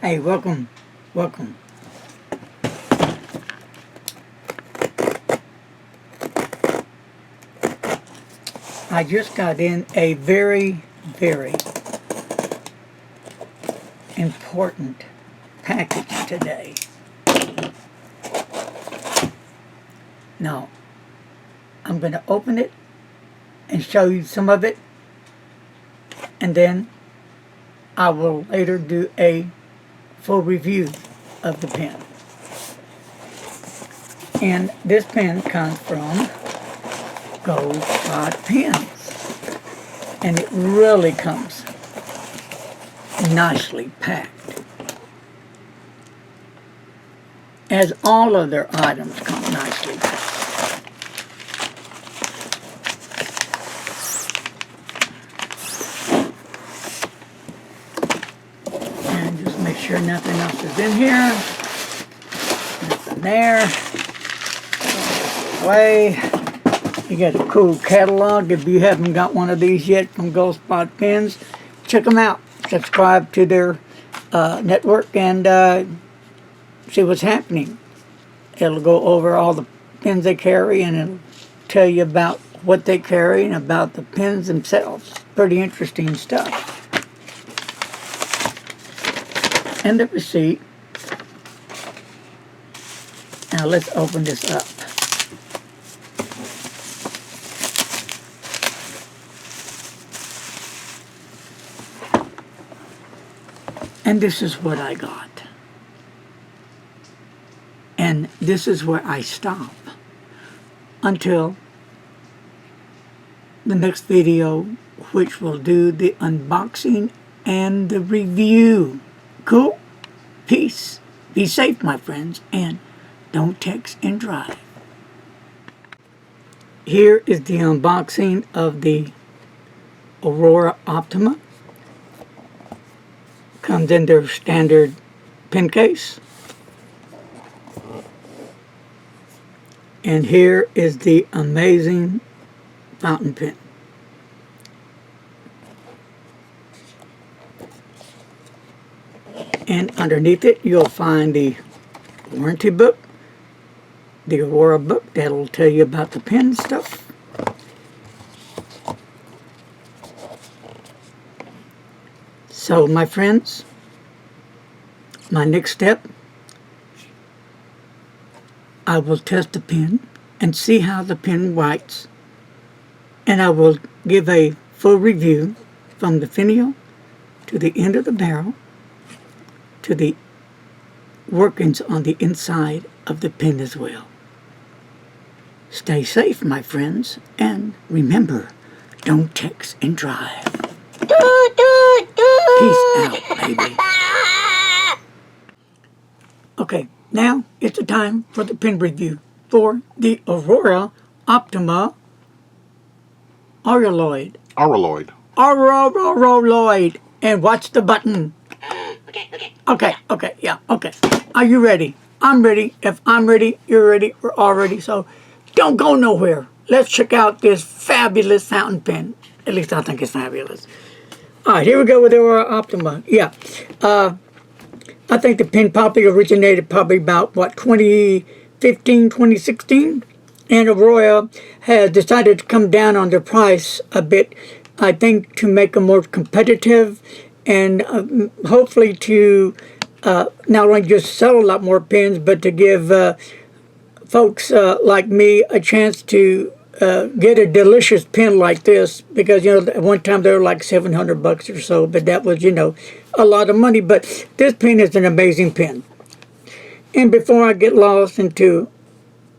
Hey, welcome. I just got in a very, very important package today. Now, I'm going to open it and show you some of it, and then I will later do a full review of the pen. And this pen comes from Gold Spot Pens, and it really comes nicely packed, as all of their items come nicely packed. And just make sure nothing else is in here. Nothing there. Away. You got a cool catalog. If you haven't got one of these yet from Gold Spot Pens, check them out. Subscribe to their network and see what's happening. It'll go over all the pens they carry, and it'll tell you about what they carry and about the pens themselves. Pretty interesting stuff. And the receipt. Now let's open this up. And this is what I got. And this is where I stop until the next video, which will do the unboxing and the review. Cool? Peace. Be safe, my friends, and don't text and drive. Here is the unboxing of the Aurora Optima. Comes in their standard pen case. And here is the amazing fountain pen. And underneath it, you'll find the warranty book, the Aurora book that'll tell you about the pen stuff. So, my friends, my next step, I will test the pen and see how the pen writes, and I will give a full review from the finial to the end of the barrel to the workings on the inside of the pen as well. Stay safe, my friends, and remember, don't text and drive. Peace out, baby. Okay, now it's the time for the pen review for the Aurora Optima Auraloid. Auraloid. And watch the button. Okay, yeah, okay. Are you ready? I'm ready. If I'm ready, you're ready. We're all ready. So don't go nowhere. Let's check out this fabulous fountain pen. At least I think it's fabulous. All right, here we go with the Aurora Optima. Yeah, I think the pen probably originated about, 2015, 2016? And Aurora has decided to come down on their price a bit, I think, to make them more competitive and hopefully to not only just sell a lot more pens, but to give folks like me a chance to get a delicious pen like this, because at one time they were like $700 or so, but that was a lot of money. But this pen is an amazing pen. And before I get lost into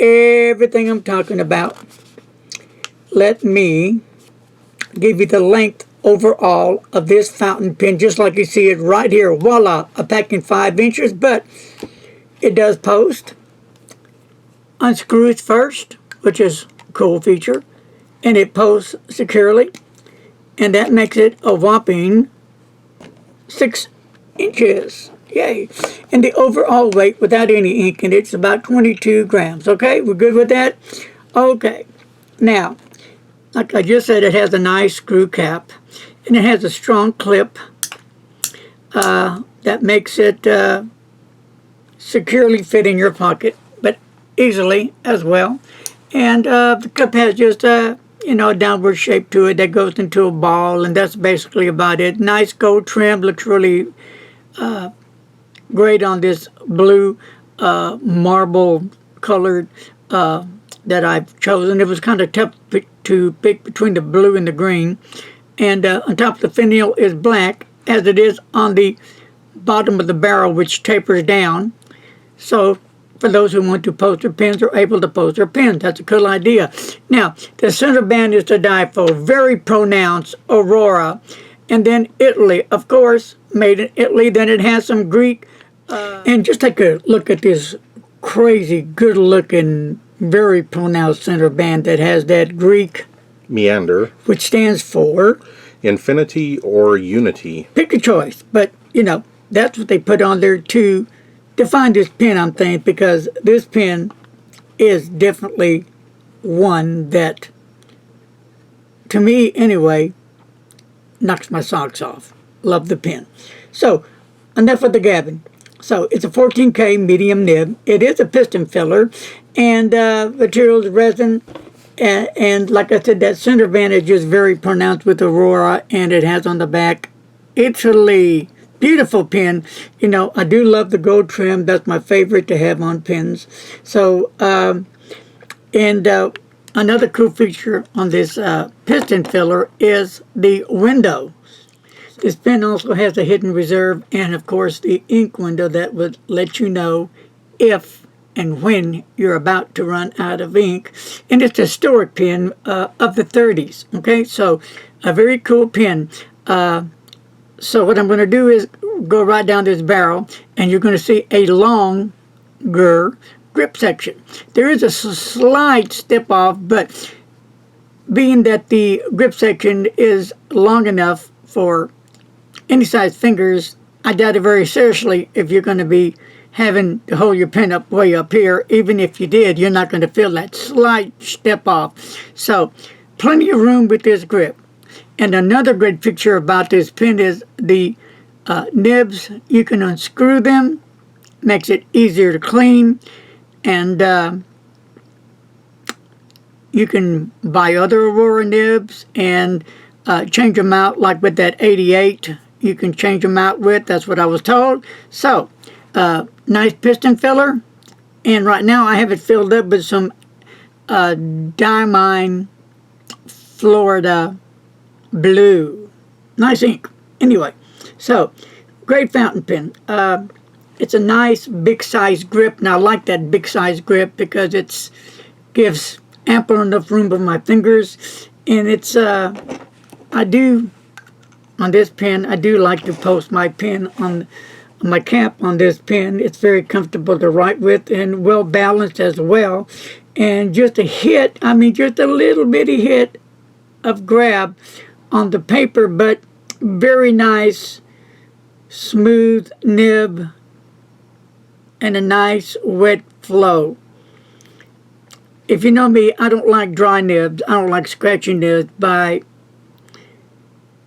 everything I'm talking about, let me give you the length overall of this fountain pen, just like you see it right here. Voila, a packing 5 inches, but it does post. Unscrews first, which is cool feature, and it posts securely, and that makes it a whopping 6 inches. Yay. And the overall weight without any ink in it's about 22 grams. Okay, we're good with that? Okay, now like I just said, it has a nice screw cap, and it has a strong clip that makes it securely fit in your pocket, but easily as well. And the cup has just a downward shape to it that goes into a ball, and that's basically about it. Nice gold trim, looks really great on this blue marble colored that I've chosen. It was kind of tough to pick between the blue and the green. And on top of the finial is black, as it is on the bottom of the barrel, which tapers down. So for those who want to post their pins, are able to post their pins. That's a cool idea. Now, the center band is to die for. Very pronounced Aurora. And then Italy, of course, made in Italy. Then it has some Greek. And just take a look at this crazy, good-looking, very pronounced center band that has that Greek meander, which stands for infinity or unity. Pick a choice, but that's what they put on there to define this pen, I'm thinking, because this pen is definitely one that, to me anyway, knocks my socks off. Love the pen. So, enough of the gabbing. So, it's a 14K medium nib. It is a piston filler, and materials resin. And like I said, that center band is just very pronounced with Aurora, and it has on the back Italy. Beautiful pen. I do love the gold trim. That's my favorite to have on pens. So, another cool feature on this piston filler is the window. This pen also has a hidden reserve and, of course, the ink window that would let you know if and when you're about to run out of ink. And it's a historic pen of the 30s. Okay, so a very cool pen. So what I'm going to do is go right down this barrel, and you're going to see a longer grip section. There is a slight step off, but being that the grip section is long enough for any size fingers, I doubt it very seriously if you're going to be having to hold your pen up way up here. Even if you did, you're not going to feel that slight step off. So plenty of room with this grip. And another great feature about this pen is the nibs. You can unscrew them, makes it easier to clean, and you can buy other Aurora nibs and change them out, like with that 88. You can change them out with, that's what I was told. So, nice piston filler, and right now I have it filled up with some Diamine Florida Blue. Nice ink. Anyway, so great fountain pen. It's a nice big size grip, and I like that big size grip because it gives ample enough room for my fingers, and it's I do on this pen, I do like to post my pen on my cap on this pen. It's very comfortable to write with and well balanced as well. And just a hit, I mean just a little bitty hit of grab on the paper, but very nice, smooth nib and a nice wet flow. If you know me, I don't like dry nibs. I don't like scratchy nibs,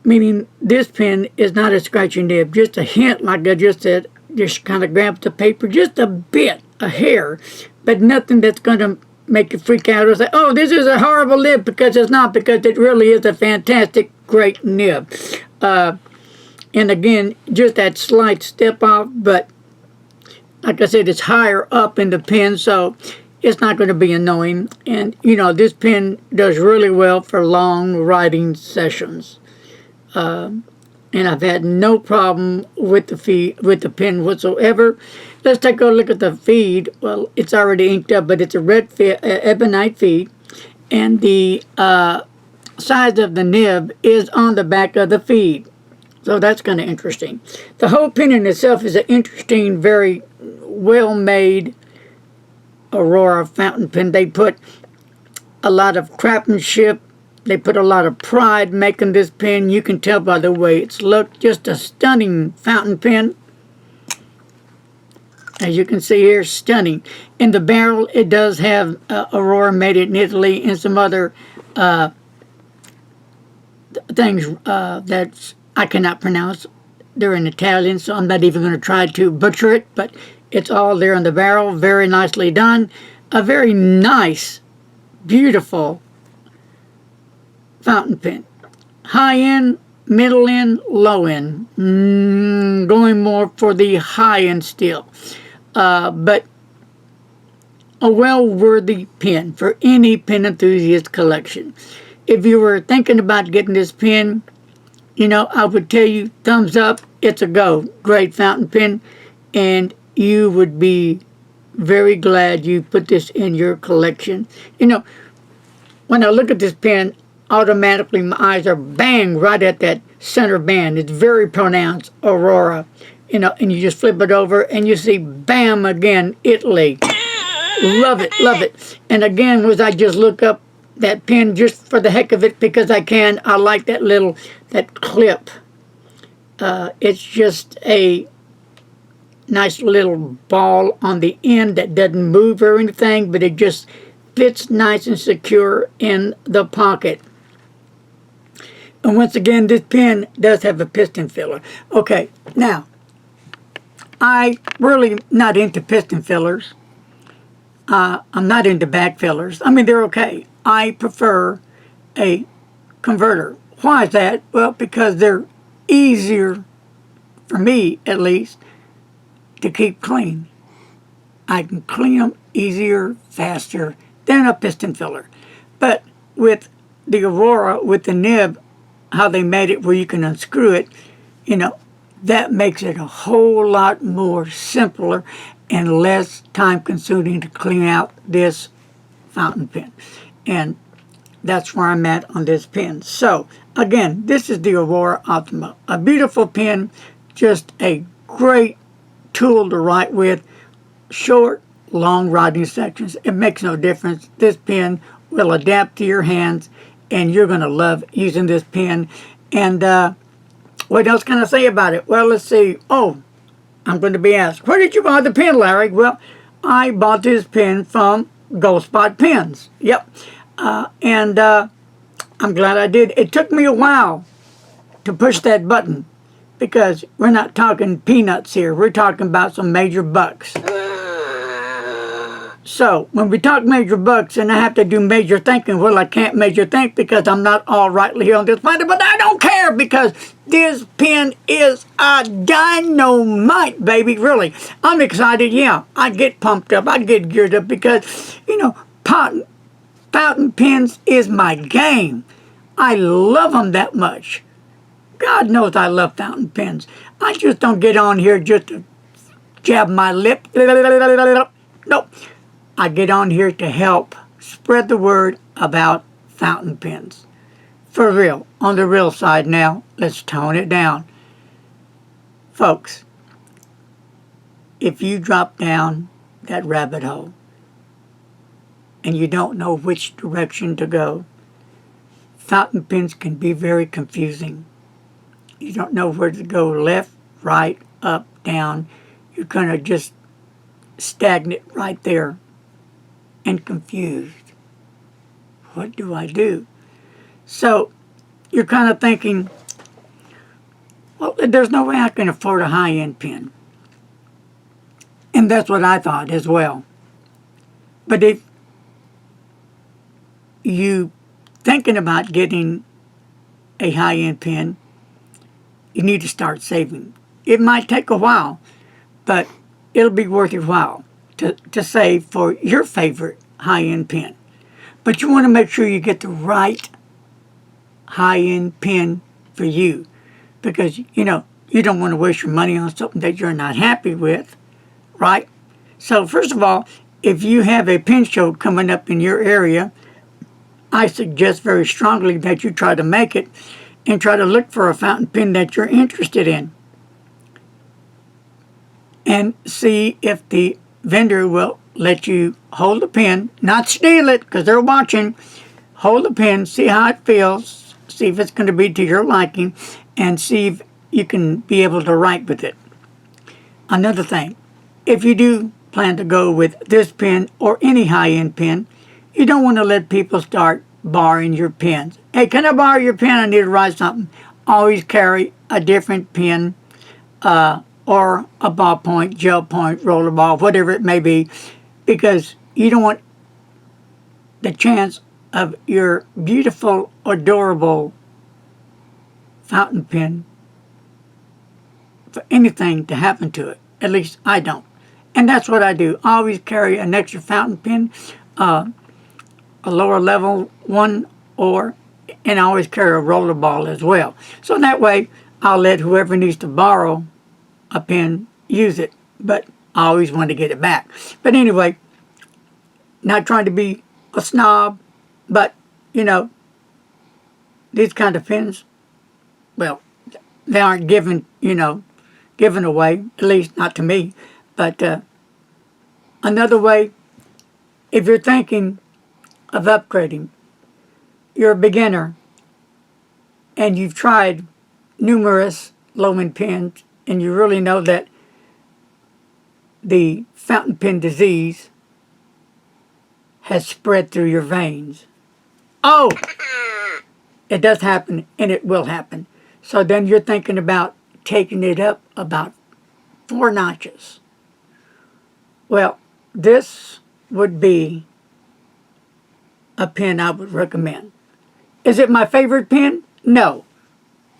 meaning this pen is not a scratchy nib. Just a hint, like I just said, just kind of grabs the paper just a bit, a hair, but nothing that's going to make you freak out or say, oh, this is a horrible nib, because it's not, because it really is a fantastic, great nib. And again, just that slight step off, but like I said, it's higher up in the pen, so it's not going to be annoying. And, this pen does really well for long writing sessions. And I've had no problem with the pen whatsoever. Let's take a look at the feed. Well, it's already inked up, but it's a red ebonite feed, and the size of the nib is on the back of the feed. So that's kind of interesting. The whole pen in itself is an interesting, very well-made Aurora fountain pen. They put a lot of craftsmanship. They put a lot of pride making this pen. You can tell by the way it's looked. Just a stunning fountain pen. As you can see here, stunning. In the barrel, it does have Aurora made it in Italy and some other things that I cannot pronounce. They're in Italian, so I'm not even going to try to butcher it, but it's all there on the barrel. Very nicely done. A very nice, beautiful fountain pen. High end, middle end, low end. Going more for the high end still. But a well-worthy pen for any pen enthusiast collection. If you were thinking about getting this pen, I would tell you, thumbs up, it's a go. Great fountain pen, and you would be very glad you put this in your collection. When I look at this pen, automatically my eyes are bang right at that center band. It's very pronounced, Aurora. And you just flip it over and you see, bam, again, Italy. Love it, love it. And again, was I just look up that pen just for the heck of it because I can. I like that clip. It's just a nice little ball on the end that doesn't move or anything, but it just fits nice and secure in the pocket. And once again, this pen does have a piston filler. Okay, now, I really not into piston fillers. I'm not into back fillers. I mean, they're okay. I prefer a converter. Why is that? Well, because they're easier, for me at least, to keep clean. I can clean them easier, faster than a piston filler. But with the Aurora, with the nib, how they made it where you can unscrew it, that makes it a whole lot more simpler and less time consuming to clean out this fountain pen. And that's where I'm at on this pen. So again, this is the Aurora Optima. A beautiful pen, just a great tool to write with. Short, long writing sections. It makes no difference. This pen will adapt to your hands and you're going to love using this pen. And what else can I say about it? Well, let's see. Oh, I'm going to be asked, where did you buy the pen, Larry? Well, I bought this pen from Gold Spot Pens. Yep. And I'm glad I did. It took me a while to push that button because we're not talking peanuts here. We're talking about some major bucks. So, when we talk major bucks and I have to do major thinking, well, I can't major think because I'm not all rightly here on this planet, but I don't care because this pen is a dynamite, baby, really. I'm excited, yeah. I get pumped up, I get geared up because, fountain pens is my game. I love them that much. God knows I love fountain pens. I just don't get on here just to jab my lip. Nope. I get on here to help spread the word about fountain pens. For real, on the real side now, let's tone it down. Folks, if you drop down that rabbit hole and you don't know which direction to go, fountain pens can be very confusing. You don't know where to go, left, right, up, down. You're going to just stagnate right there and confused. What do I do? So you're kind of thinking, well, there's no way I can afford a high-end pen. And that's what I thought as well. But if you thinking about getting a high-end pen, you need to start saving. It might take a while, but it'll be worth your while to save for your favorite high-end pen. But you want to make sure you get the right high-end pen for you because, you don't want to waste your money on something that you're not happy with, right? So first of all, if you have a pen show coming up in your area, I suggest very strongly that you try to make it and try to look for a fountain pen that you're interested in and see if the vendor will let you hold the pen, not steal it because they're watching. Hold the pen, see how it feels, see if it's going to be to your liking, and see if you can be able to write with it. Another thing, if you do plan to go with this pen or any high-end pen, you don't want to let people start borrowing your pens. Hey, can I borrow your pen? I need to write something. Always carry a different pen or a ballpoint, gel point, rollerball, whatever it may be, because you don't want the chance of your beautiful, adorable fountain pen for anything to happen to it. At least I don't. And that's what I do. I always carry an extra fountain pen, a lower level one, and I always carry a rollerball as well. So that way, I'll let whoever needs to borrow a pen use it. But I always want to get it back. But anyway, not trying to be a snob, but, these kind of pens, well, they aren't given away, at least not to me. But another way, if you're thinking of upgrading, you're a beginner, and you've tried numerous low-end pens, and you really know that the fountain pen disease has spread through your veins. Oh! It does happen, and it will happen. So then you're thinking about taking it up about 4 notches. Well, this would be a pen I would recommend. Is it my favorite pen? No.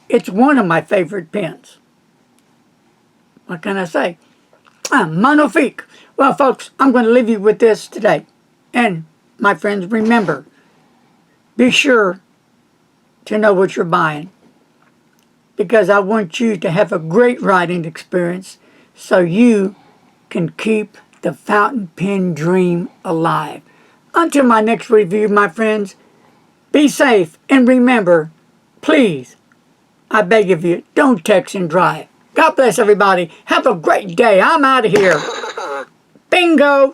It's one of my favorite pens. What can I say? Magnifique. Well, folks, I'm going to leave you with this today. And, my friends, remember, be sure to know what you're buying, because I want you to have a great writing experience so you can keep the fountain pen dream alive. Until my next review, my friends, be safe, and remember, please, I beg of you, don't text and drive. God bless everybody. Have a great day. I'm out of here. Bingo!